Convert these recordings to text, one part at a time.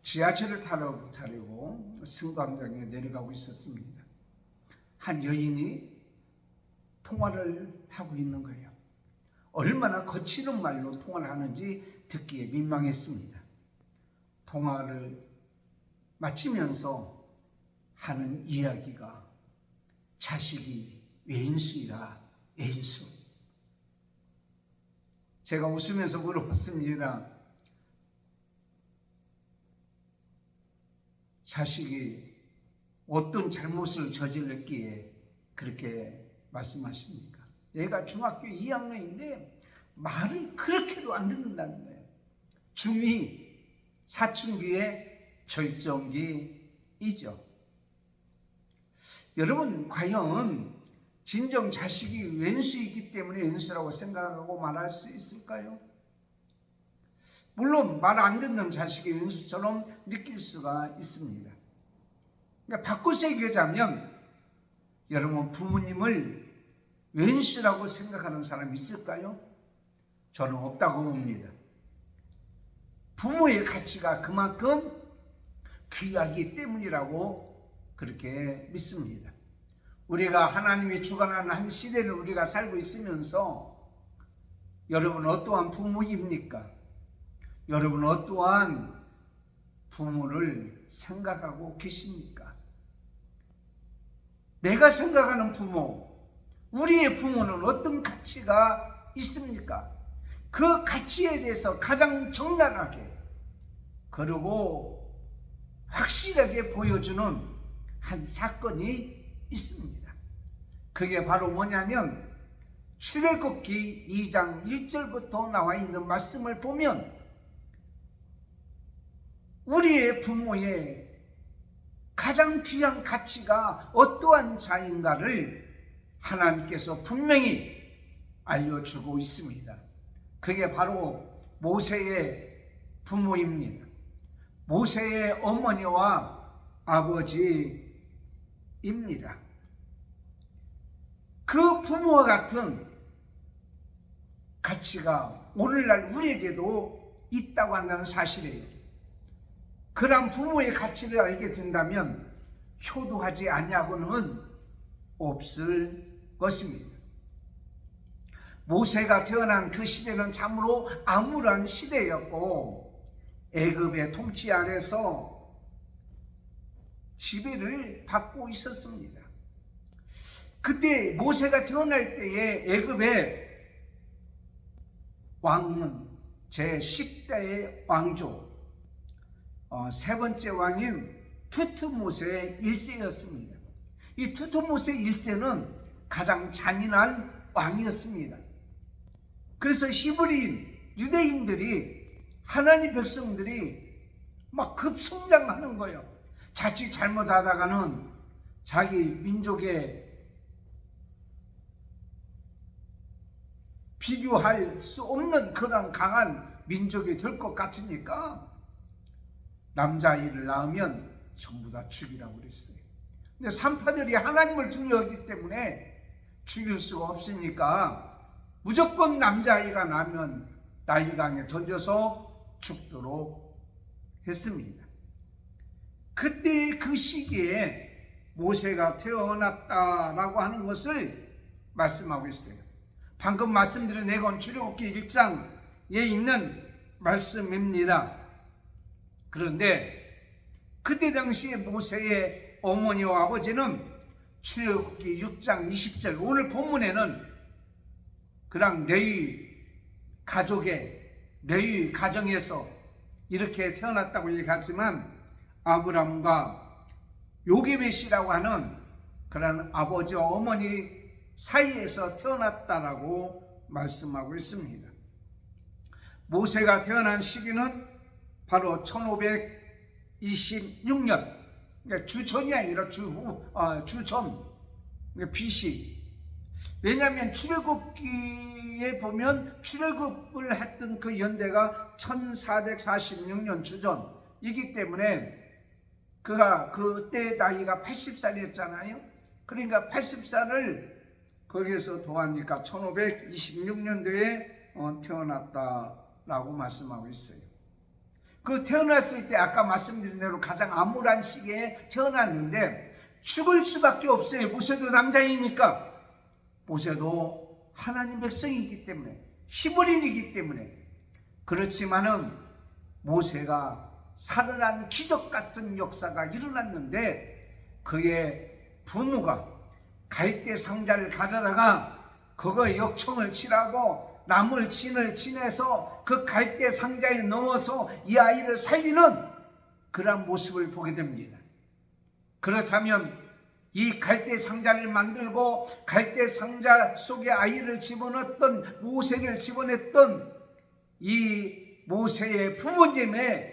지하철을 타려고 승강장에 내려가고 있었습니다. 한 여인이 통화를 하고 있는 거예요. 얼마나 거치는 말로 통화를 하는지 듣기에 민망했습니다. 통화를 마치면서 하는 이야기가 자식이 왼수이라 왼수. 제가 웃으면서 물어봤습니다. 자식이 어떤 잘못을 저질렀기에 그렇게 말씀하십니까? 얘가 중학교 2학년인데 말을 그렇게도 안 듣는다는 거예요. 중2 사춘기의 절정기이죠. 여러분, 과연 진정 자식이 왼수이기 때문에 왼수라고 생각하고 말할 수 있을까요? 물론 말 안 듣는 자식이 왼수처럼 느낄 수가 있습니다. 그러니까 바꿔서 얘기하자면 여러분, 부모님을 왼수라고 생각하는 사람이 있을까요? 저는 없다고 봅니다. 부모의 가치가 그만큼 귀하기 때문이라고 그렇게 믿습니다. 우리가 하나님이 주관하는 한 시대를 우리가 살고 있으면서 여러분 어떠한 부모입니까? 여러분 어떠한 부모를 생각하고 계십니까? 내가 생각하는 부모, 우리의 부모는 어떤 가치가 있습니까? 그 가치에 대해서 가장 정당하게 그리고 확실하게 보여주는 한 사건이 있습니다. 그게 바로 뭐냐면 출애굽기 2장 1절부터 나와 있는 말씀을 보면 우리의 부모의 가장 귀한 가치가 어떠한 자인가를 하나님께서 분명히 알려주고 있습니다. 그게 바로 모세의 부모입니다. 모세의 어머니와 아버지입니다. 그 부모와 같은 가치가 오늘날 우리에게도 있다고 한다는 사실이에요. 그런 부모의 가치를 알게 된다면 효도하지 아니하고는 없을 것입니다. 모세가 태어난 그 시대는 참으로 암울한 시대였고 애굽의 통치 아래서 지배를 받고 있었습니다. 그때 모세가 태어날 때에 애굽의 왕은 제10대의 왕조 세 번째 왕인 투트모세 1세였습니다. 이 투트모세 1세는 가장 잔인한 왕이었습니다. 그래서 히브리인 유대인들이 하나님 백성들이 막 급성장하는 거예요. 자칫 잘못하다가는 자기 민족에 비교할 수 없는 그런 강한 민족이 될 것 같으니까 남자아이를 낳으면 전부 다 죽이라고 그랬어요. 근데 산파들이 하나님을 두려워하기 때문에 죽일 수가 없으니까 무조건 남자아이가 나면 나일강에 던져서 죽도록 했습니다. 그때 그 시기에 모세가 태어났다라고 하는 것을 말씀하고 있어요. 방금 말씀드린 내건 출애굽기 1장에 있는 말씀입니다. 그런데 그때 당시에 모세의 어머니와 아버지는 출애굽기 6장 20절 오늘 본문에는 그냥 레위 가정에서 이렇게 태어났다고 얘기하지만 아브람과 요게벳이라고 하는 그런 아버지와 어머니 사이에서 태어났다라고 말씀하고 있습니다. 모세가 태어난 시기는 바로 1526년, 그러니까 주천이 아니라 주천, 그러니까 BC. 왜냐하면 출애굽기에 보면 출애굽을 했던 그 연대가 1446년 주전이기 때문에 그가 그때 나이가 80살이었잖아요. 그러니까 80살을 거기에서 더하니까 1526년도에 태어났다라고 말씀하고 있어요. 그 태어났을 때 아까 말씀드린 대로 가장 암울한 시기에 태어났는데 죽을 수밖에 없어요. 모세도 남자이니까. 모세도 하나님 백성이기 때문에, 히브리인이기 때문에. 그렇지만은 모세가 살아난 기적 같은 역사가 일어났는데 그의 부모가 갈대 상자를 가져다가 그거에 역청을 칠하고 나물 진을 지내서 그 갈대 상자에 넣어서 이 아이를 살리는 그런 모습을 보게 됩니다. 그렇다면 이 갈대 상자를 만들고 갈대 상자 속에 아이를 집어넣었던, 모세를 집어냈던 이 모세의 부모님의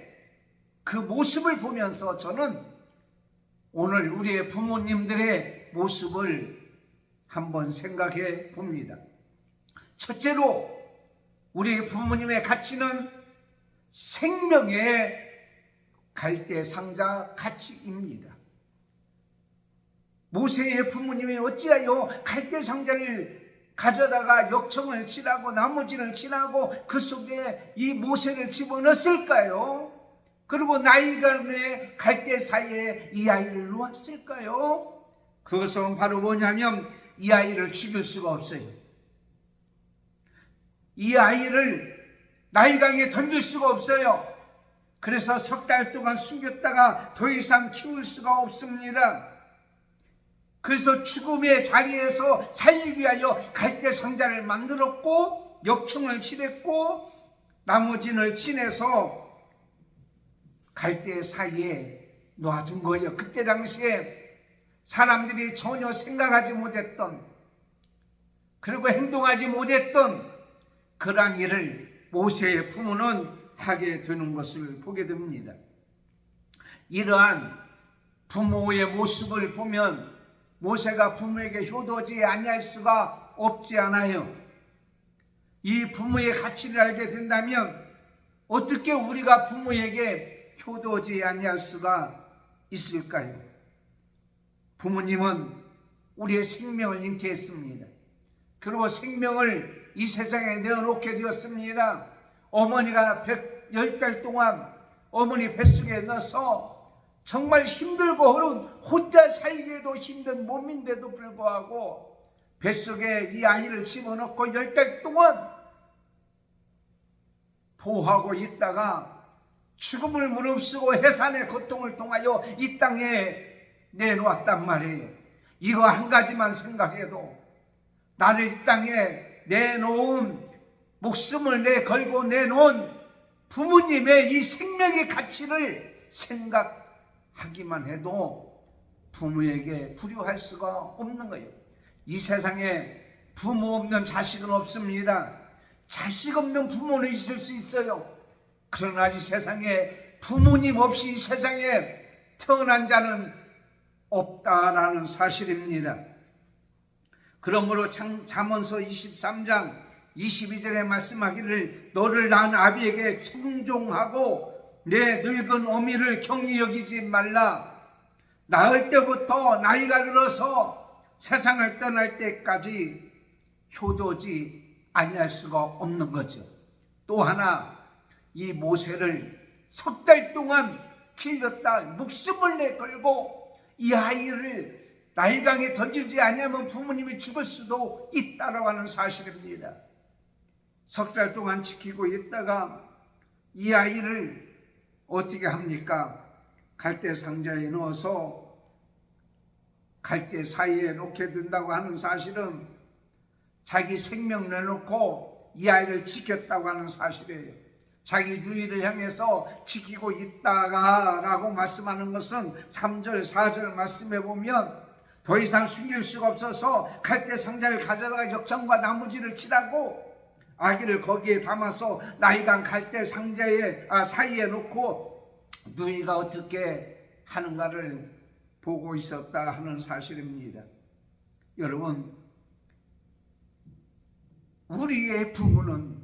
그 모습을 보면서 저는 오늘 우리의 부모님들의 모습을 한번 생각해 봅니다. 첫째로 우리 부모님의 가치는 생명의 갈대 상자 가치입니다. 모세의 부모님이 어찌하여 갈대 상자를 가져다가 역청을 칠하고 나무진을 칠하고 그 속에 이 모세를 집어넣었을까요? 그리고 나이간의 갈대 사이에 이 아이를 놓았을까요? 그것은 바로 뭐냐면 이 아이를 죽일 수가 없어요. 이 아이를 나일강에 던질 수가 없어요. 그래서 석 달 동안 숨겼다가 더 이상 키울 수가 없습니다. 그래서 죽음의 자리에서 살리기 위하여 갈대 상자를 만들었고 역충을 칠했고 나무진을 친해서 갈대 사이에 놔둔 거예요. 그때 당시에 사람들이 전혀 생각하지 못했던, 그리고 행동하지 못했던 그러한 일을 모세의 부모는 하게 되는 것을 보게 됩니다. 이러한 부모의 모습을 보면 모세가 부모에게 효도하지 아니할 수가 없지 않아요. 이 부모의 가치를 알게 된다면 어떻게 우리가 부모에게 효도하지 아니할 수가 있을까요? 부모님은 우리의 생명을 잉태했습니다. 그리고 생명을 이 세상에 내어놓게 되었습니다. 어머니가 10달 동안 어머니 뱃속에 넣어서 정말 힘들고 어려운, 혼자 살기에도 힘든 몸인데도 불구하고 뱃속에 이 아이를 집어넣고 10달 동안 보호하고 있다가 죽음을 무릅쓰고 해산의 고통을 통하여 이 땅에 내놓았단 말이에요. 이거 한 가지만 생각해도 나를 이 땅에 내놓은, 목숨을 걸고 내놓은 부모님의 이 생명의 가치를 생각하기만 해도 부모에게 불효할 수가 없는 거예요. 이 세상에 부모 없는 자식은 없습니다. 자식 없는 부모는 있을 수 있어요. 그러나 이 세상에 부모님 없이 이 세상에 태어난 자는 없다라는 사실입니다. 그러므로 잠언서 23장 22절에 말씀하기를 너를 낳은 아비에게 청종하고 내 늙은 어미를 경히 여기지 말라. 낳을 때부터 나이가 들어서 세상을 떠날 때까지 효도지 아니할 수가 없는 거죠. 또 하나, 이 모세를 석 달 동안 길렀다 목숨을 내걸고 이 아이를 나일강에 던지지 않으면 부모님이 죽을 수도 있다라고 하는 사실입니다. 석 달 동안 지키고 있다가 이 아이를 어떻게 합니까? 갈대 상자에 넣어서 갈대 사이에 놓게 된다고 하는 사실은 자기 생명 내놓고 이 아이를 지켰다고 하는 사실이에요. 자기 누이를 향해서 지키고 있다가 라고 말씀하는 것은 3절 4절 말씀해 보면 더 이상 숨길 수가 없어서 갈대 상자를 가져다가 역청과 나무지를 칠하고 아기를 거기에 담아서 나일강 갈대 상자에 사이에 놓고 누이가 어떻게 하는가를 보고 있었다 하는 사실입니다. 여러분, 우리의 부모는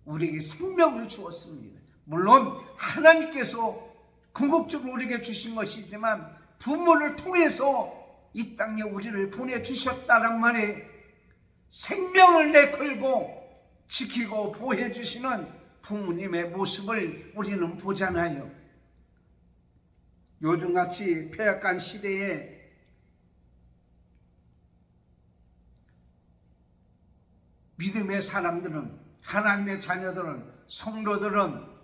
우리에게 생명을 주었습니다. 물론 하나님께서 궁극적으로 우리에게 주신 것이지만 부모를 통해서 이 땅에 우리를 보내주셨다란 말에 생명을 내걸고 지키고 보호해 주시는 부모님의 모습을 우리는 보잖아요. 요즘같이 폐역한 시대에 믿음의 사람들은, 하나님의 자녀들은, 성도들은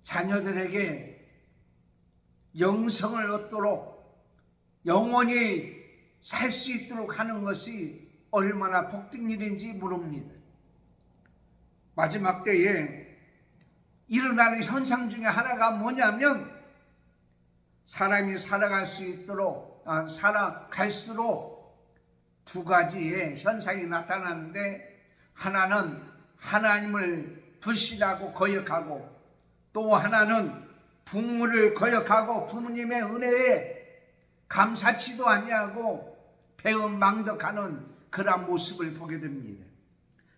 자녀들에게 영성을 얻도록 영원히 살 수 있도록 하는 것이 얼마나 복된 일인지 모릅니다. 마지막 때에 일어나는 현상 중에 하나가 뭐냐면, 사람이 살아갈 수 있도록 살아갈수록 두 가지의 현상이 나타나는데, 하나는 하나님을 불신하고 거역하고, 또 하나는 부모를 거역하고 부모님의 은혜에 감사치도 아니하고 배은망덕하는 그러한 모습을 보게 됩니다.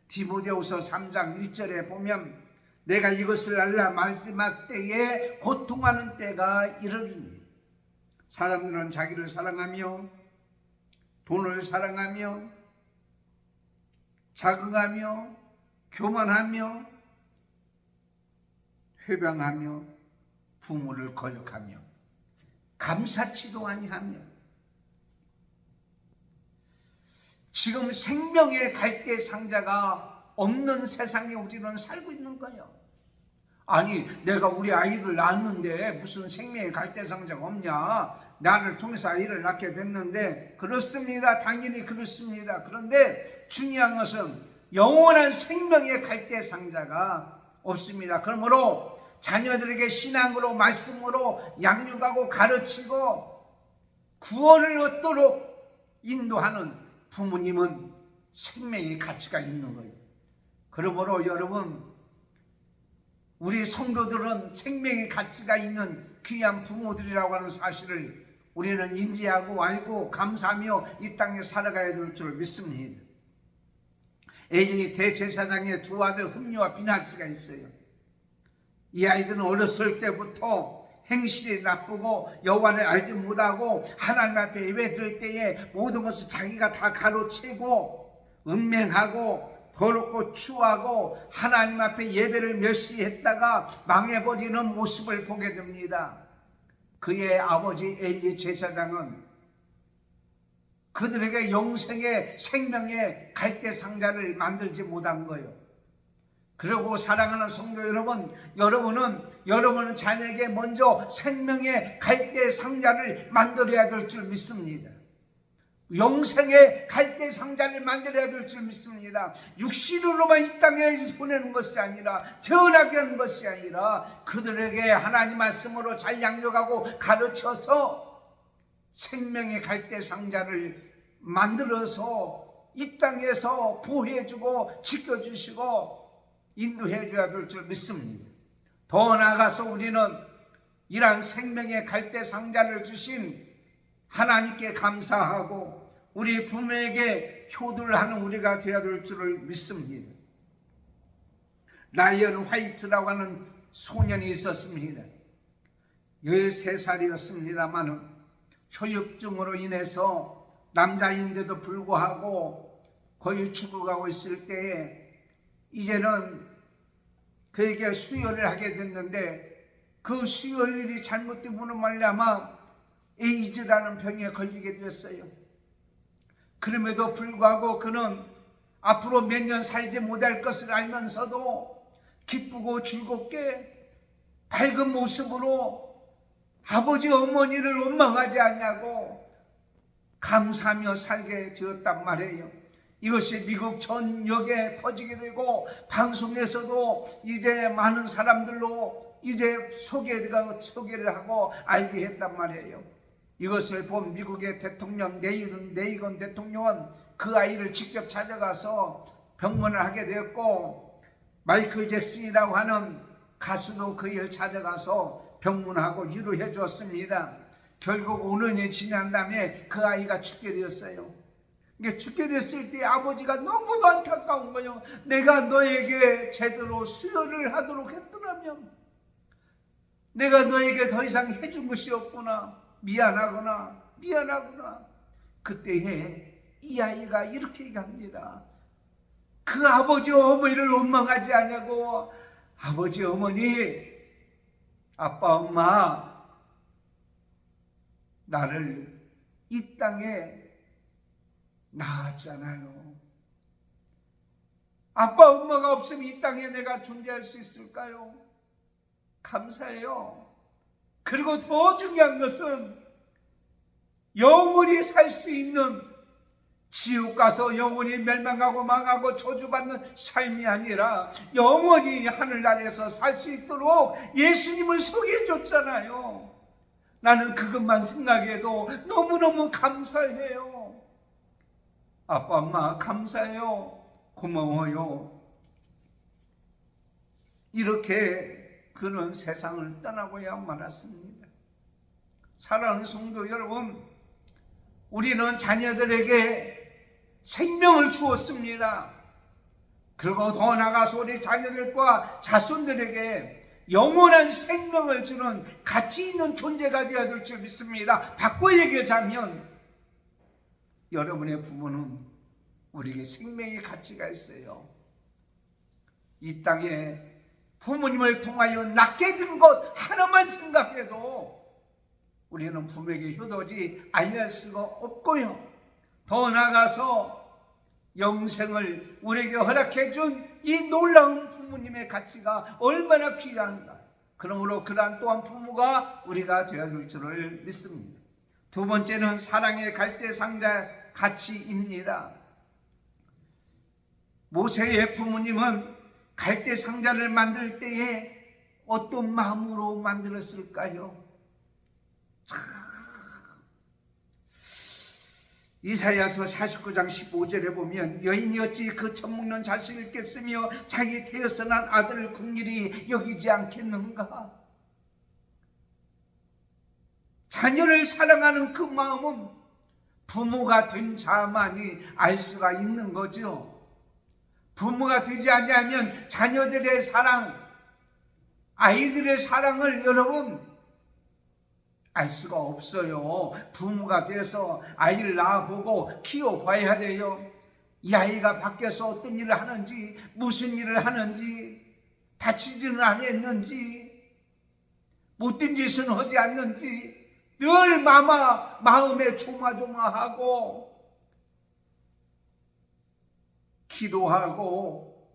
디모데후서 3장 1절에 보면, 내가 이것을 알라 마지막 때에 고통하는 때가 이르리니 사람들은 자기를 사랑하며 돈을 사랑하며 자긍하며 교만하며 회방하며 부모를 거역하며 감사치도 아니하며. 지금 생명의 갈대 상자가 없는 세상에 우리는 살고 있는 거예요. 아니, 내가 우리 아이를 낳았는데 무슨 생명의 갈대 상자가 없냐? 나를 통해서 아이를 낳게 됐는데, 그렇습니다. 당연히 그렇습니다. 그런데 중요한 것은 영원한 생명의 갈대 상자가 없습니다. 그러므로 자녀들에게 신앙으로, 말씀으로 양육하고 가르치고 구원을 얻도록 인도하는 부모님은 생명의 가치가 있는 거예요. 그러므로 여러분, 우리 성도들은 생명의 가치가 있는 귀한 부모들이라고 하는 사실을 우리는 인지하고 알고 감사하며 이 땅에 살아가야 될 줄 믿습니다. 엘리 대제사장의 두 아들 흠리와 비나스가 있어요. 이 아이들은 어렸을 때부터 행실이 나쁘고 여호와를 알지 못하고 하나님 앞에 예배드릴 때에 모든 것을 자기가 다 가로채고 은맹하고 더럽고 추하고 하나님 앞에 예배를 멸시했다가 망해버리는 모습을 보게 됩니다. 그의 아버지 엘리 제사장은 그들에게 영생의 생명의 갈대 상자를 만들지 못한 거예요. 그리고 사랑하는 성도 여러분, 여러분은 자녀에게 먼저 생명의 갈대 상자를 만들어야 될 줄 믿습니다. 영생의 갈대 상자를 만들어야 될 줄 믿습니다. 육신으로만 이 땅에 보내는 것이 아니라, 태어나게 하는 것이 아니라, 그들에게 하나님 말씀으로 잘 양육하고 가르쳐서 생명의 갈대 상자를 만들어서 이 땅에서 보호해주고 지켜주시고 인도해줘야 될 줄 믿습니다. 더 나아가서 우리는 이러한 생명의 갈대 상자를 주신 하나님께 감사하고 우리 부모에게 효도를 하는 우리가 되어야 될 줄을 믿습니다. 라이언 화이트라고 하는 소년이 있었습니다. 13살이었습니다만 혈육증으로 인해서 남자인데도 불구하고 거의 죽어가고 있을 때에 이제는 그에게 수혈을 하게 됐는데, 그 수혈일이 잘못됨으로 말미암아 에이즈라는 병에 걸리게 되었어요. 그럼에도 불구하고 그는 앞으로 몇 년 살지 못할 것을 알면서도 기쁘고 즐겁게 밝은 모습으로 아버지 어머니를 원망하지 않냐고 감사하며 살게 되었단 말이에요. 이것이 미국 전역에 퍼지게 되고 방송에서도 이제 많은 사람들로 이제 소개를 하고 알게 했단 말이에요. 이것을 본 미국의 대통령 레이건 대통령은 그 아이를 직접 찾아가서 병문을 하게 되었고, 마이클 잭슨이라고 하는 가수도 그 일을 찾아가서 병문하고 위로해 주었습니다. 결국 5년이 지난 다음에 그 아이가 죽게 되었어요. 죽게 됐을 때 아버지가 너무도 안타까운 거예요. 내가 너에게 제대로 수혈을 하도록 했더라면, 내가 너에게 더 이상 해준 것이 없구나. 미안하구나. 그때에 이 아이가 이렇게 얘기합니다. 그 아버지 어머니를 원망하지 않냐고, 아버지, 어머니, 아빠, 엄마, 나를 이 땅에 낳았잖아요. 아빠, 엄마가 없으면 이 땅에 내가 존재할 수 있을까요? 감사해요. 그리고 더 중요한 것은 영원히 살 수 있는, 지옥 가서 영원히 멸망하고 망하고 저주받는 삶이 아니라 영원히 하늘나라에서 살 수 있도록 예수님을 소개해 줬잖아요. 나는 그것만 생각해도 너무너무 감사해요. 아빠, 엄마 감사해요. 고마워요. 이렇게 그는 세상을 떠나고야 말았습니다. 사랑하는 성도 여러분, 우리는 자녀들에게 생명을 주었습니다. 그리고 더 나아가서 우리 자녀들과 자손들에게 영원한 생명을 주는 가치 있는 존재가 되어야 될 줄 믿습니다. 바꿔 얘기하자면 여러분의 부모는 우리에게 생명의 가치가 있어요. 이 땅에 부모님을 통하여 낳게 된 것 하나만 생각해도 우리는 부모에게 효도하지 아니할 수가 없고요. 더 나아가서 영생을 우리에게 허락해 준 이 놀라운 부모님의 가치가 얼마나 귀한가. 그러므로 그러한 또한 부모가 우리가 되어야 될 줄을 믿습니다. 두 번째는 사랑의 갈대상자 가치입니다. 모세의 부모님은 갈대상자를 만들 때에 어떤 마음으로 만들었을까요? 이사야서 49장 15절에 보면 여인이 어찌 그 젖먹는 자식을 깼으며 자기 태에서 난 아들을 긍휼히 여기지 않겠는가. 자녀를 사랑하는 그 마음은 부모가 된 자만이 알 수가 있는 거죠. 부모가 되지 않으면 자녀들의 사랑, 아이들의 사랑을 여러분 알 수가 없어요. 부모가 돼서 아이를 낳아보고 키워봐야 돼요. 이 아이가 밖에서 어떤 일을 하는지, 무슨 일을 하는지, 다치지는 않았는지, 못된 짓은 하지 않는지 늘 마음에 조마조마하고 기도하고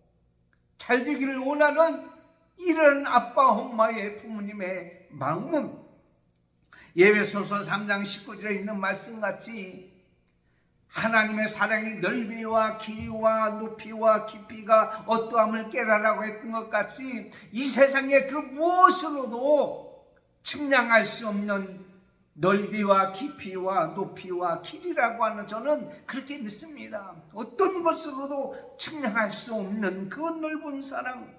잘 되기를 원하는 이런 아빠 엄마의 부모님의 마음은 예배소서 3장 19절에 있는 말씀같이 하나님의 사랑이 넓이와 길이와 높이와 깊이가 어떠함을 깨달으라고 했던 것 같이 이 세상에 그 무엇으로도 측량할 수 없는 넓이와 깊이와 높이와 길이라고 하는 저는 그렇게 믿습니다. 어떤 것으로도 측량할 수 없는 그 넓은 사랑.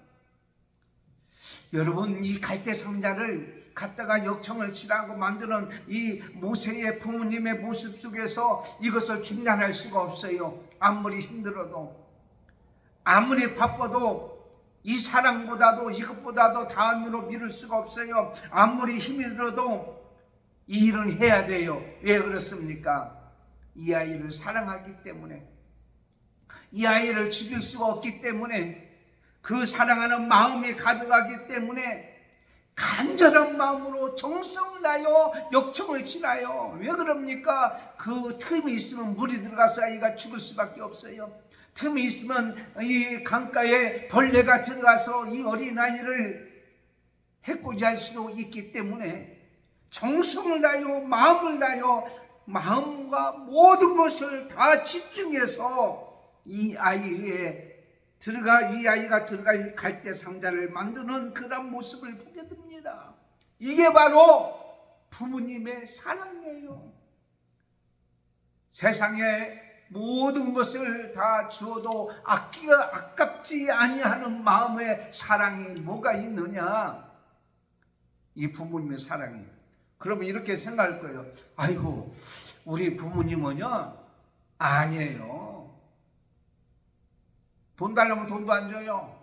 여러분, 이 갈대상자를 갖다가 역청을 칠하고 만드는 이 모세의 부모님의 모습 속에서 이것을 중단할 수가 없어요. 아무리 힘들어도, 아무리 바빠도 이 사랑보다도 이것보다도 다음으로 미룰 수가 없어요. 아무리 힘이 들어도 이 일은 해야 돼요. 왜 그렇습니까? 이 아이를 사랑하기 때문에, 이 아이를 죽일 수가 없기 때문에, 그 사랑하는 마음이 가득하기 때문에 간절한 마음으로 정성을 다하여 역청을 치나요. 왜 그럽니까? 그 틈이 있으면 물이 들어가서 아이가 죽을 수밖에 없어요. 틈이 있으면 이 강가에 벌레가 들어가서 이 어린아이를 해코지할 수도 있기 때문에 정성을 다하여 마음을 다하여 마음과 모든 것을 다 집중해서 이 아이가 들어갈 갈대상자를 만드는 그런 모습을 보게 됩니다. 이게 바로 부모님의 사랑이에요. 세상에 모든 것을 다 주어도 아깝지 아니하는 마음의 사랑이 뭐가 있느냐? 이 부모님의 사랑이에요. 그러면 이렇게 생각할 거예요. 아이고, 우리 부모님은요, 아니에요. 돈 달라면 돈도 안 줘요.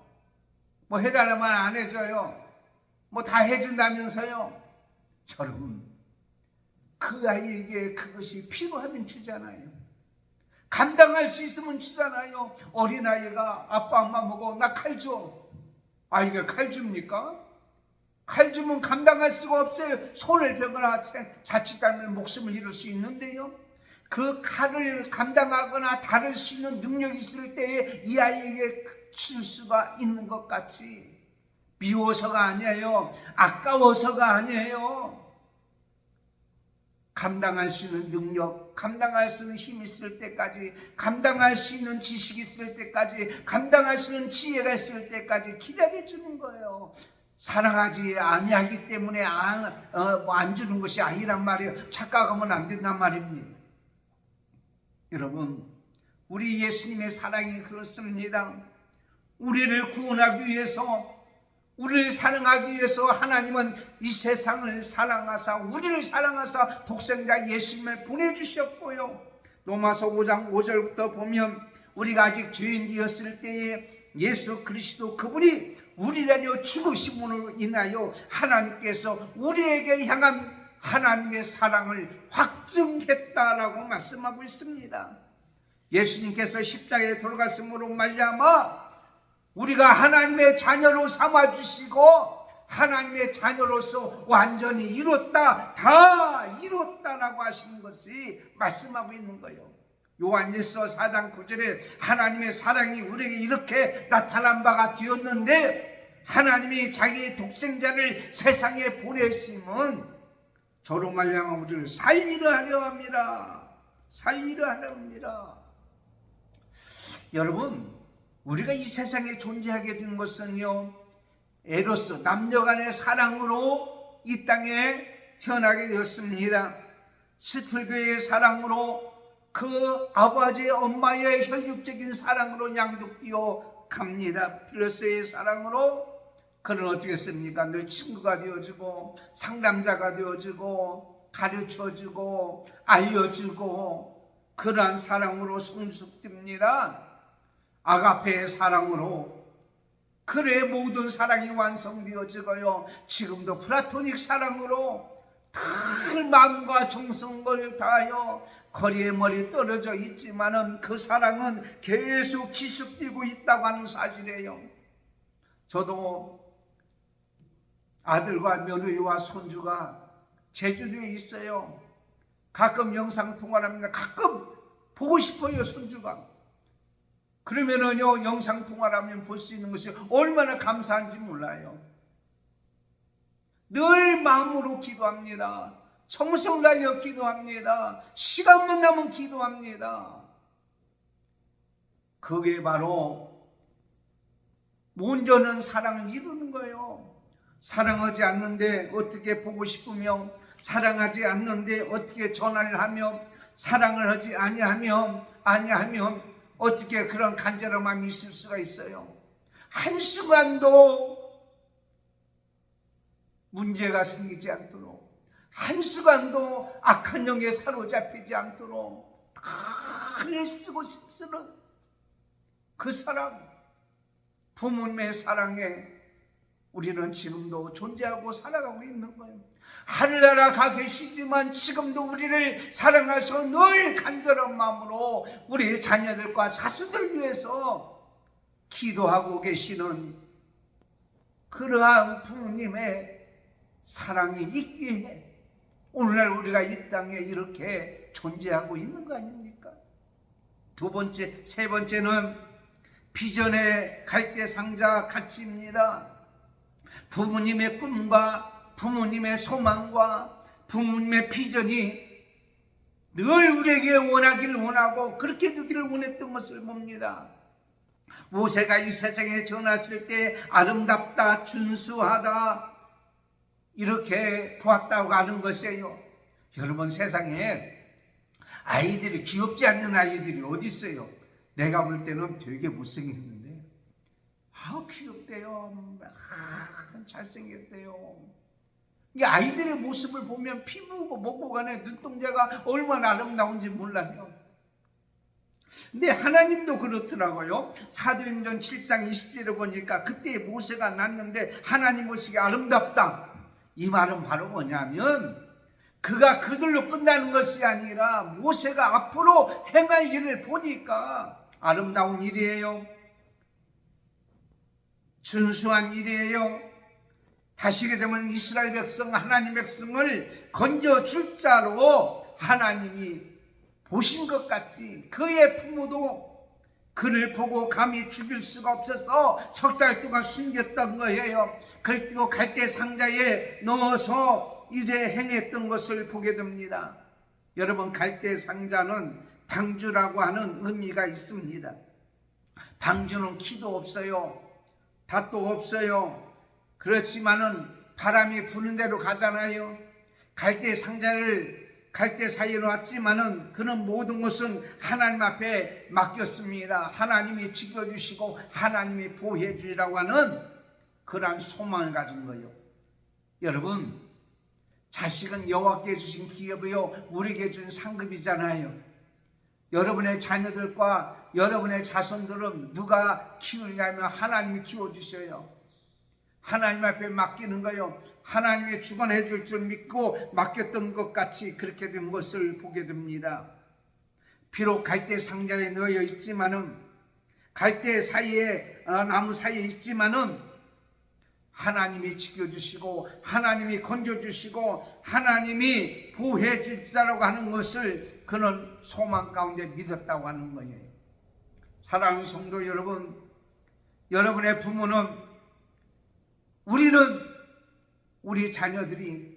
뭐 해달라면 안 해줘요. 뭐 다 해준다면서요. 여러분, 그 아이에게 그것이 필요하면 주잖아요. 감당할 수 있으면 주잖아요. 어린아이가 아빠 엄마 보고 나 칼 줘. 아, 이게 칼 줍니까? 칼 주면 감당할 수가 없어요. 손을 베거나 자칫하면 목숨을 잃을 수 있는데요. 그 칼을 감당하거나 다룰 수 있는 능력이 있을 때에 이 아이에게 줄 수가 있는 것 같이, 미워서가 아니에요. 아까워서가 아니에요. 감당할 수 있는 능력, 감당할 수 있는 힘이 있을 때까지, 감당할 수 있는 지식이 있을 때까지, 감당할 수 있는 지혜가 있을 때까지 기다려주는 거예요. 사랑하지 아니하기 때문에 안 주는 것이 아니란 말이에요. 착각하면 안 된단 말입니다. 여러분, 우리 예수님의 사랑이 그렇습니다. 우리를 구원하기 위해서, 우리를 사랑하기 위해서 하나님은 이 세상을 사랑하사, 우리를 사랑하사 독생자 예수님을 보내주셨고요. 로마서 5장 5절부터 보면 우리가 아직 죄인이었을 때에 예수 그리스도 그분이 우리를 위하여 죽으심으로 인하여 하나님께서 우리에게 향한 하나님의 사랑을 확증했다라고 말씀하고 있습니다. 예수님께서 십자가에 돌아가심으로 말미암아 우리가 하나님의 자녀로 삼아주시고 하나님의 자녀로서 완전히 이뤘다, 다 이뤘다라고 하시는 것이 말씀하고 있는 거예요. 요한일서 4장 9절에 하나님의 사랑이 우리에게 이렇게 나타난 바가 되었는데 하나님이 자기의 독생자를 세상에 보내심은 저로 말미암아 우리를 살리려 하려 합니다. 살리려 하려 합니다. 여러분, 우리가 이 세상에 존재하게 된 것은요, 에로스, 남녀간의 사랑으로 이 땅에 태어나게 되었습니다. 스틀교의 사랑으로, 그 아버지 엄마의 혈육적인 사랑으로 양육되어 갑니다. 필로스의 사랑으로 그는 어떻게 했습니까? 늘 친구가 되어주고 상담자가 되어주고 가르쳐주고 알려주고 그러한 사랑으로 성숙됩니다. 아가페의 사랑으로 그의 모든 사랑이 완성되어지고요. 지금도 플라토닉 사랑으로 늘 마음과 정성을 다하여 거리에 멀리 떨어져 있지만은 그 사랑은 계속 지속되고 있다고 하는 사실이에요. 저도 아들과 며느리와 손주가 제주도에 있어요. 가끔 영상 통화를 합니다. 가끔 보고 싶어요, 손주가. 그러면은요, 영상 통화를 하면 볼 수 있는 것이 얼마나 감사한지 몰라요. 늘 마음으로 기도합니다. 정성 다하여 기도합니다. 시간만 나면 기도합니다. 그게 바로 온전한 사랑을 이루는 거예요. 사랑하지 않는데 어떻게 보고 싶으며, 사랑하지 않는데 어떻게 전화를 하며, 사랑을 하지 아니하면 어떻게 그런 간절한 마음이 있을 수가 있어요. 한순간도 문제가 생기지 않도록, 한순간도 악한 영에 사로잡히지 않도록 늘 애쓰고 싶쓰는 그 사랑, 부모님의 사랑에 우리는 지금도 존재하고 살아가고 있는 거예요. 하늘나라 가 계시지만 지금도 우리를 사랑하셔 늘 간절한 마음으로 우리 자녀들과 자손들 위해서 기도하고 계시는 그러한 부모님의 사랑이 있기에 오늘날 우리가 이 땅에 이렇게 존재하고 있는 거 아닙니까? 두 번째, 세 번째는 비전의 갈대상자 가치입니다. 부모님의 꿈과 부모님의 소망과 부모님의 비전이 늘 우리에게 원하기를 원하고 그렇게 되기를 원했던 것을 봅니다. 모세가 이 세상에 태어났을 때 아름답다, 준수하다 이렇게 보았다고 하는 것이에요. 여러분, 세상에 아이들이, 귀엽지 않는 아이들이 어디 있어요? 내가 볼 때는 되게 못생겼는데 귀엽대요. 잘생겼대요. 이 아이들의 모습을 보면 피부고 목고 간에 눈동자가 얼마나 아름다운지 몰라요. 근데 하나님도 그렇더라고요. 사도행전 7장 20절에 보니까 그때 모세가 났는데 하나님 모습이 아름답다. 이 말은 바로 뭐냐면 그가 그들로 끝나는 것이 아니라 모세가 앞으로 행할 일을 보니까 아름다운 일이에요. 준수한 일이에요. 다시게 되면 이스라엘 백성, 하나님 백성을 건져줄 자로 하나님이 보신 것 같이 그의 부모도 그를 보고 감히 죽일 수가 없어서 석 달 동안 숨겼던 거예요. 그리고 갈대 상자에 넣어서 이제 행했던 것을 보게 됩니다. 여러분, 갈대 상자는 방주라고 하는 의미가 있습니다. 방주는 키도 없어요. 닷도 없어요. 그렇지만은 바람이 부는 대로 가잖아요. 갈대 상자를 갈대 사이에 놨지만은 그는 모든 것은 하나님 앞에 맡겼습니다. 하나님이 지켜주시고 하나님이 보호해 주리라고 하는 그러한 소망을 가진 거예요. 여러분, 자식은 여호와께 주신 기업이요 우리에게 준 상급이잖아요. 여러분의 자녀들과 여러분의 자손들은 누가 키우냐면 하나님이 키워주셔요. 하나님 앞에 맡기는 거요. 하나님이 주관해 줄 줄 믿고 맡겼던 것 같이 그렇게 된 것을 보게 됩니다. 비록 갈대 상자에 넣여 있지만은, 갈대 사이에 나무 사이에 있지만은 하나님이 지켜주시고 하나님이 건져주시고 하나님이 보호해 주자라고 하는 것을 그는 소망 가운데 믿었다고 하는 거예요. 사랑하는 성도 여러분, 여러분의 부모는, 우리는 우리 자녀들이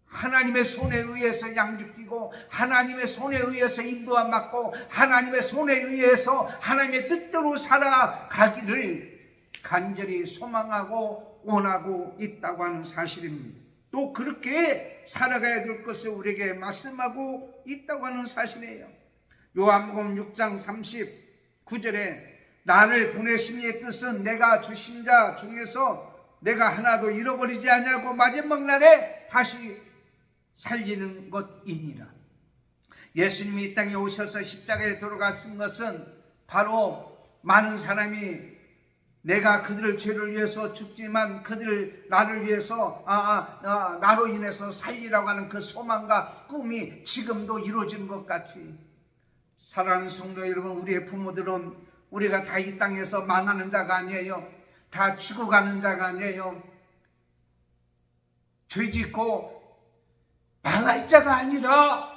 하나님의 손에 의해서 양육되고 하나님의 손에 의해서 인도함 받고 하나님의 손에 의해서 하나님의 뜻대로 살아가기를 간절히 소망하고 원하고 있다고 하는 사실입니다. 또 그렇게 살아가야 될 것을 우리에게 말씀하고 있다고 하는 사실이에요. 요한복음 6장 39절에 나를 보내신 이의 뜻은 내가 주신 자 중에서 내가 하나도 잃어버리지 않냐고 마지막 날에 다시 살리는 것이니라. 예수님이 이 땅에 오셔서 십자가에 돌아가신 것은 바로 많은 사람이 내가 그들을 죄를 위해서 죽지만 그들 나를 위해서 나로 인해서 살리라고 하는 그 소망과 꿈이 지금도 이루어지는 것 같이, 사랑하는 성도 여러분, 우리의 부모들은 우리가 다 이 땅에서 망하는 자가 아니에요. 다 죽어가는 자가 아니에요. 죄짓고 망할 자가 아니라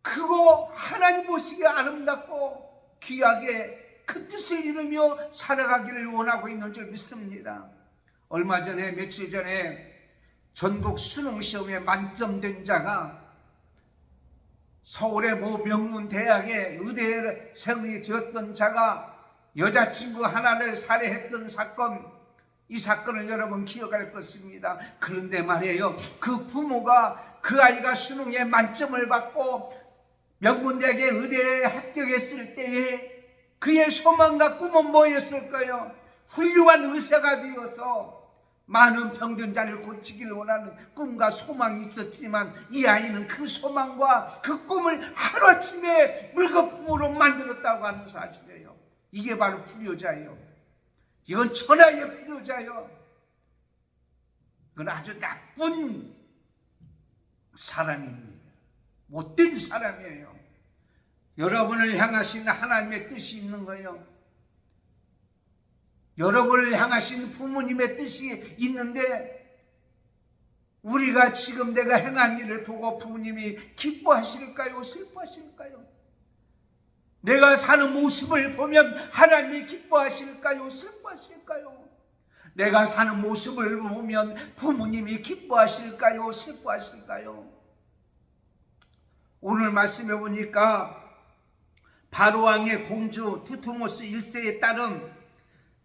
크고 하나님 보시기에 아름답고 귀하게 그 뜻을 이루며 살아가기를 원하고 있는 줄 믿습니다. 얼마 전에, 며칠 전에 전국 수능 시험에 만점된 자가 서울의 모 명문 대학의 의대생이 되었던 자가 여자친구 하나를 살해했던 사건, 이 사건을 여러분 기억할 것입니다. 그런데 말이에요, 그 부모가 그 아이가 수능에 만점을 받고 명문대학의 의대에 합격했을 때에 그의 소망과 꿈은 뭐였을까요? 훌륭한 의사가 되어서 많은 병든 자를 고치기를 원하는 꿈과 소망이 있었지만 이 아이는 그 소망과 그 꿈을 하루아침에 물거품으로 만들었다고 하는 사실이에요. 이게 바로 불효자예요. 이건 천하의 불효자예요. 이건 아주 나쁜 사람입니다. 못된 사람이에요. 여러분을 향하신 하나님의 뜻이 있는 거예요. 여러분을 향하신 부모님의 뜻이 있는데 우리가 지금 내가 행한 일을 보고 부모님이 기뻐하실까요? 슬퍼하실까요? 내가 사는 모습을 보면 하나님이 기뻐하실까요? 슬퍼하실까요? 내가 사는 모습을 보면 부모님이 기뻐하실까요? 슬퍼하실까요? 오늘 말씀해 보니까 바로왕의 공주 두투모스 1세의 딸은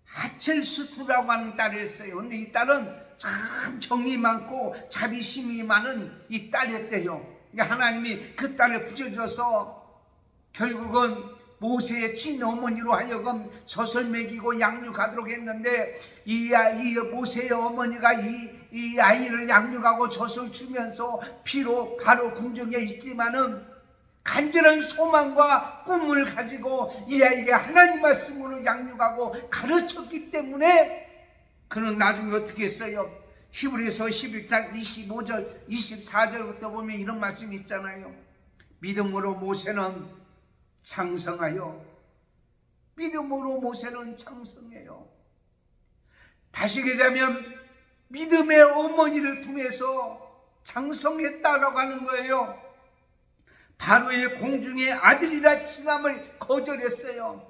하첼수투라고 하는 딸이었어요. 그런데 이 딸은 참 정이 많고 자비심이 많은 이 딸이었대요. 그러니까 하나님이 그 딸을 붙여줘서 결국은 모세의 친어머니로 하여금 젖을 먹이고 양육하도록 했는데 이 모세의 어머니가 이 아이를 양육하고 젖을 주면서 비록 바로 궁정에 있지만은 간절한 소망과 꿈을 가지고 이 아이에게 하나님 말씀으로 양육하고 가르쳤기 때문에 그는 나중에 어떻게 했어요? 히브리서 11장 25절 24절부터 보면 이런 말씀이 있잖아요. 믿음으로 모세는 창성하여, 믿음으로 모세는 창성해요. 다시 얘기하자면 믿음의 어머니를 통해서 장성했다라고 하는 거예요. 바로의 공중의 아들이라 칭함을 거절했어요.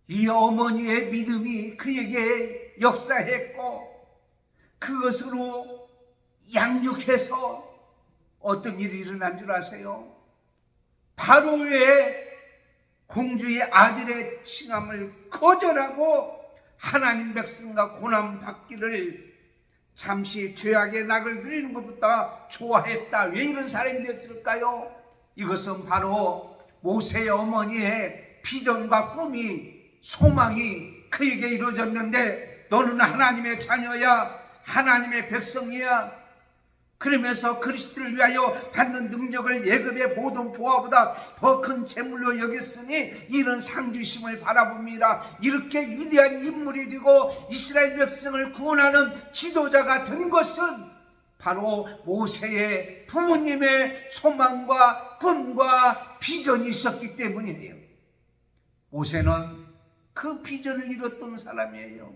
이 어머니의 믿음이 그에게 역사했고, 그것으로 양육해서 어떤 일이 일어난 줄 아세요? 바로의 공주의 아들의 칭함을 거절하고 하나님 백성과 고난 받기를 잠시 죄악의 낙을 누리는 것보다 좋아했다. 왜 이런 사람이 됐을까요? 이것은 바로 모세의 어머니의 비전과 꿈이, 소망이 그에게 이루어졌는데, 너는 하나님의 자녀야, 하나님의 백성이야, 그러면서 그리스도를 위하여 받는 능력을 예급의 모든 보화보다 더 큰 재물로 여겼으니 이런 상주심을 바라봅니다. 이렇게 위대한 인물이 되고 이스라엘 백성을 구원하는 지도자가 된 것은 바로 모세의 부모님의 소망과 꿈과 비전이 있었기 때문이에요. 모세는 그 비전을 이뤘던 사람이에요.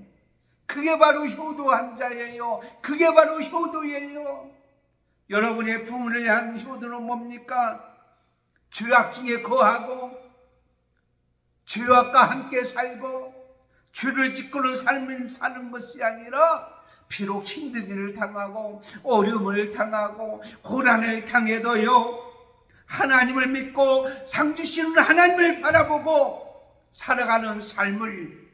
그게 바로 효도한 자예요. 그게 바로 효도예요. 여러분의 부모를 위한 효도는 뭡니까? 죄악 중에 거하고 죄악과 함께 살고 죄를 짓고는 삶을 사는 것이 아니라, 비록 힘든 일을 당하고 어려움을 당하고 고난을 당해도요, 하나님을 믿고 상 주시는 하나님을 바라보고 살아가는 삶을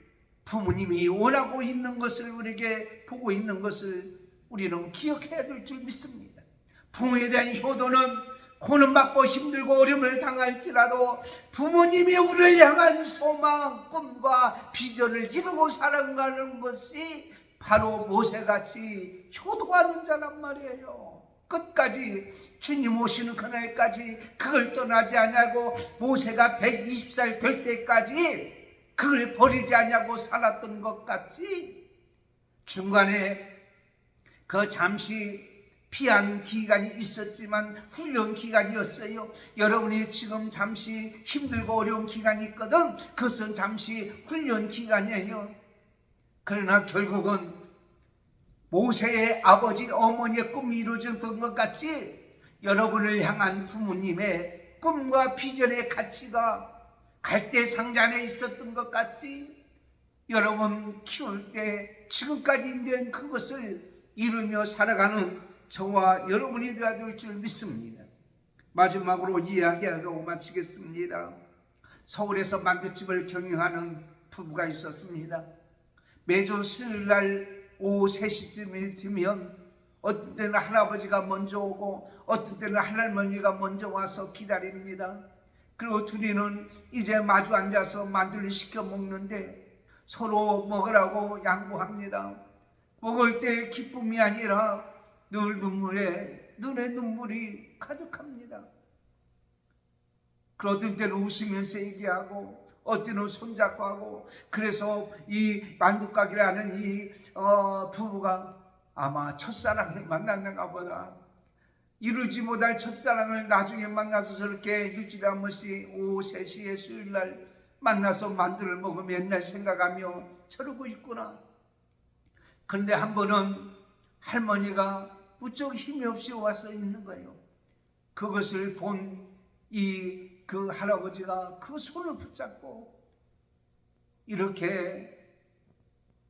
부모님이 원하고 있는 것을, 우리에게 보고 있는 것을 우리는 기억해야 될 줄 믿습니다. 부모에 대한 효도는 고난받고 힘들고 어려움을 당할지라도 부모님이 우리를 향한 소망, 꿈과 비전을 이루고 살아가는 것이 바로 모세같이 효도하는 자란 말이에요. 끝까지 주님 오시는 그날까지 그걸 떠나지 않냐고, 모세가 120살 될 때까지 그걸 버리지 않냐고 살았던 것 같이, 중간에 그 잠시 피한 기간이 있었지만 훈련 기간이었어요. 여러분이 지금 잠시 힘들고 어려운 기간이 있거든. 그것은 잠시 훈련 기간이에요. 그러나 결국은 모세의 아버지 어머니의 꿈이 이루어졌던 것 같이 여러분을 향한 부모님의 꿈과 비전의 가치가 갈대 상자 안에 있었던 것 같이 여러분 키울 때 지금까지 있는 그것을 이루며 살아가는 저와 여러분이 되어야 될 줄 믿습니다. 마지막으로 이야기하고 마치겠습니다. 서울에서 만두집을 경영하는 부부가 있었습니다. 매주 수요일날 오후 3시쯤이 되면 어떤 때는 할아버지가 먼저 오고 어떤 때는 할머니가 먼저 와서 기다립니다. 그리고 둘이는 이제 마주 앉아서 만두를 시켜 먹는데 서로 먹으라고 양보합니다. 먹을 때 기쁨이 아니라 늘 눈에 눈물이 가득합니다. 어떤 때는 웃으면서 얘기하고 어떤 때는 손잡고 하고, 그래서 이 만두가게라는 이 부부가 아마 첫사랑을 만났는가 보다. 이루지 못할 첫사랑을 나중에 만나서 저렇게 일주일에 한 번씩 오후 3시에 수요일날 만나서 만두를 먹으며 옛날 생각하며 저러고 있구나. 그런데 한 번은 할머니가 무척 힘이 없이 와서 있는 거예요. 그것을 본 그 할아버지가 그 손을 붙잡고 이렇게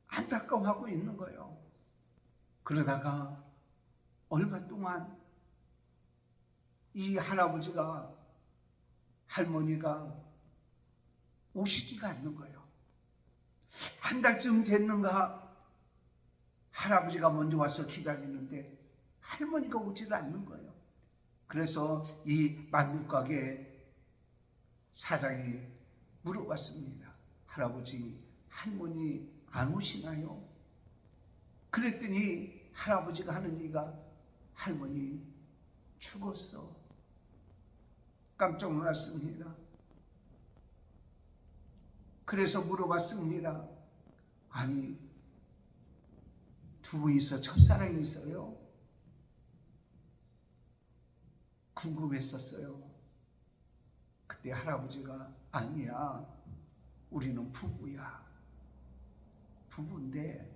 안타까워하고 있는 거예요. 그러다가 얼마 동안 이 할아버지가, 할머니가 오시지가 않는 거예요. 한 달쯤 됐는가 할아버지가 먼저 와서 기다리는데 할머니가 오지를 않는 거예요. 그래서 이 만두가게 사장이 물어봤습니다. 할아버지, 할머니 안 오시나요? 그랬더니 할아버지가 하는 얘기가, 할머니 죽었어. 깜짝 놀랐습니다. 그래서 물어봤습니다. 아니, 두 분이서 첫사랑이 있어요? 궁금했었어요. 그때 할아버지가, 아니야, 우리는 부부야. 부부인데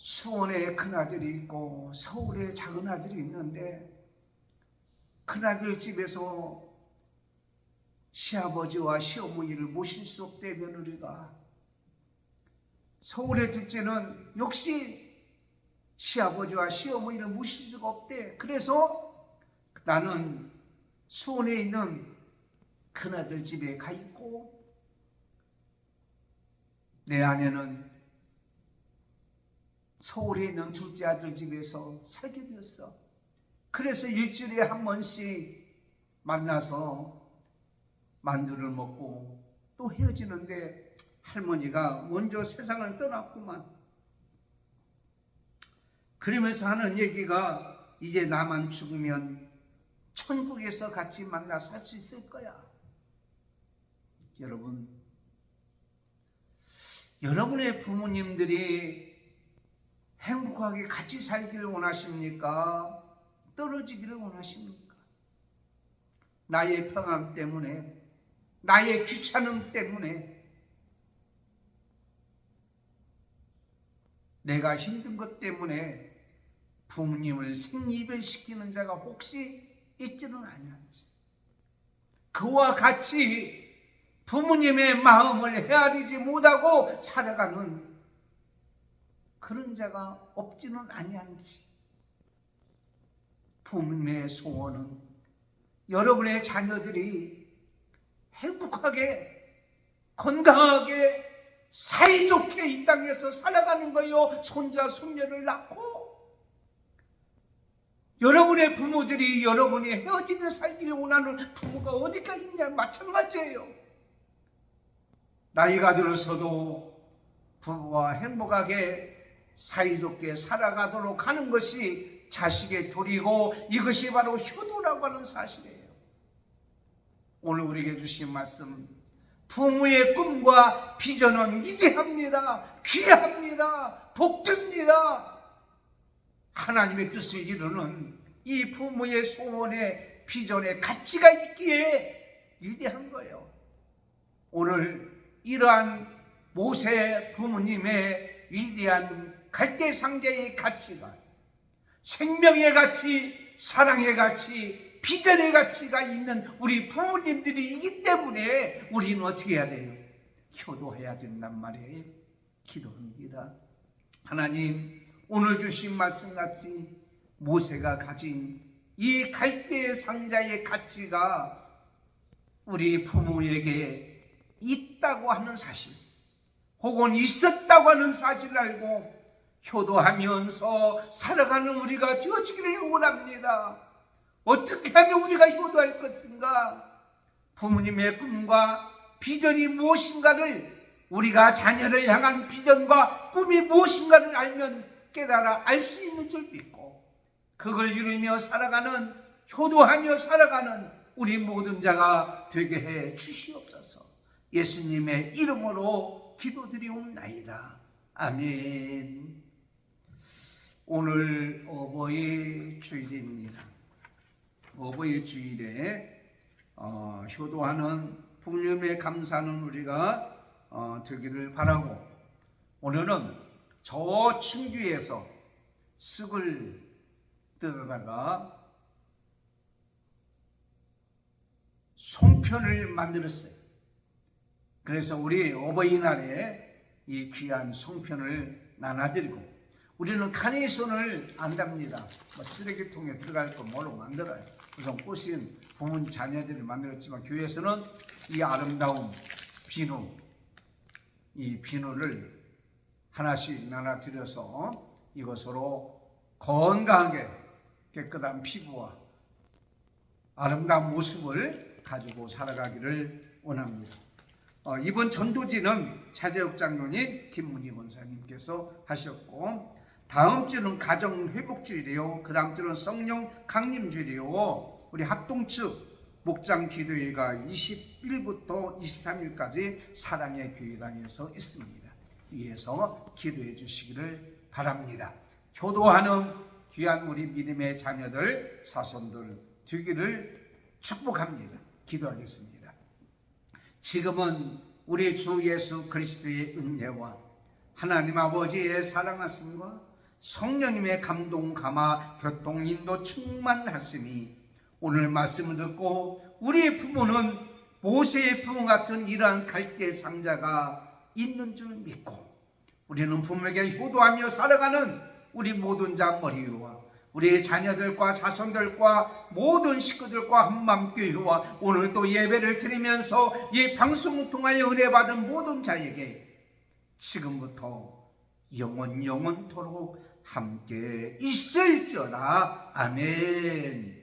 수원에 큰아들이 있고 서울에 작은아들이 있는데 큰아들 집에서 시아버지와 시어머니를 모실 수 없대 며느리가. 서울의 둘째는 역시 시아버지와 시어머니를 모실 수가 없대. 그래서 나는 수원에 있는 큰아들 집에 가 있고 내 아내는 서울에 있는 둘째 아들 집에서 살게 되었어. 그래서 일주일에 한 번씩 만나서 만두를 먹고 또 헤어지는데 할머니가 먼저 세상을 떠났구만. 그러면서 하는 얘기가 이제 나만 죽으면 천국에서 같이 만나 살 수 있을 거야. 여러분, 여러분의 부모님들이 행복하게 같이 살기를 원하십니까? 떨어지기를 원하십니까? 나의 평안 때문에, 나의 귀찮음 때문에, 내가 힘든 것 때문에 부모님을 생이별시키는 자가 혹시 있지는 아니한지, 그와 같이 부모님의 마음을 헤아리지 못하고 살아가는 그런 자가 없지는 아니한지. 부모님의 소원은 여러분의 자녀들이 행복하게 건강하게 사이좋게 이 땅에서 살아가는 거요. 손자 손녀를 낳고 여러분의 부모들이 여러분이 헤어지며 살기를 원하는 부모가 어디가 있냐 마찬가지예요. 나이가 들어서도 부부와 행복하게 사이좋게 살아가도록 하는 것이 자식의 도리고 이것이 바로 효도라고 하는 사실이에요. 오늘 우리에게 주신 말씀, 부모의 꿈과 비전은 위대합니다. 귀합니다. 복됩니다. 하나님의 뜻을 이루는 이 부모의 소원에 비전에 가치가 있기에 위대한 거예요. 오늘 이러한 모세 부모님의 위대한 갈대상자의 가치가, 생명의 가치, 사랑의 가치, 비전의 가치가 있는 우리 부모님들이기 때문에 우리는 어떻게 해야 돼요? 효도해야 된단 말이에요. 기도합니다. 하나님, 오늘 주신 말씀같이 모세가 가진 이 갈대 상자의 가치가 우리 부모에게 있다고 하는 사실, 혹은 있었다고 하는 사실을 알고 효도하면서 살아가는 우리가 되어지기를 원합니다. 어떻게 하면 우리가 효도할 것인가? 부모님의 꿈과 비전이 무엇인가를, 우리가 자녀를 향한 비전과 꿈이 무엇인가를 알면 깨달아 알 수 있는 줄 믿고 그걸 이루며 살아가는, 효도하며 살아가는 우리 모든 자가 되게 해 주시옵소서. 예수님의 이름으로 기도드리옵나이다. 아멘. 오늘 어버이 주일입니다. 어버이 주일에 효도하는 부모님의 감사는 우리가 되기를 바라고, 오늘은 저 충주에서 쑥을 뜯어다가 송편을 만들었어요. 그래서 우리 어버이날에 이 귀한 송편을 나눠드리고, 우리는 카네이션을 안 답니다. 쓰레기통에 들어갈 거 뭘로 만들어요. 우선 꽃인 부모님 자녀들이 만들었지만 교회에서는 이 아름다운 비누, 이 비누를 하나씩 나눠드려서 이것으로 건강하게 깨끗한 피부와 아름다운 모습을 가지고 살아가기를 원합니다. 이번 전도지는 차재욱 장로님, 김문희 권사님께서 하셨고, 다음 주는 가정회복주일이요, 그 다음 주는 성령 강림주일이요, 우리 합동 측 목장 기도회가 20일부터 23일까지 사랑의 교회당에서 있습니다. 위에서 기도해 주시기를 바랍니다. 효도하는 귀한 우리 믿음의 자녀들, 사손들 되기를 축복합니다. 기도하겠습니다. 지금은 우리 주 예수 그리스도의 은혜와 하나님 아버지의 사랑하심과 성령님의 감동, 감화, 교통, 인도 충만하시니 오늘 말씀을 듣고 우리의 부모는 모세의 부모 같은 이러한 갈대 상자가 있는 줄 믿고 우리는 부모에게 효도하며 살아가는 우리 모든 자머리 위와 우리의 자녀들과 자손들과 모든 식구들과 한맘교회와 오늘 또 예배를 드리면서 이 방송을 통하여 은혜 받은 모든 자에게 지금부터 영원토록 함께 있을지어다. 아멘.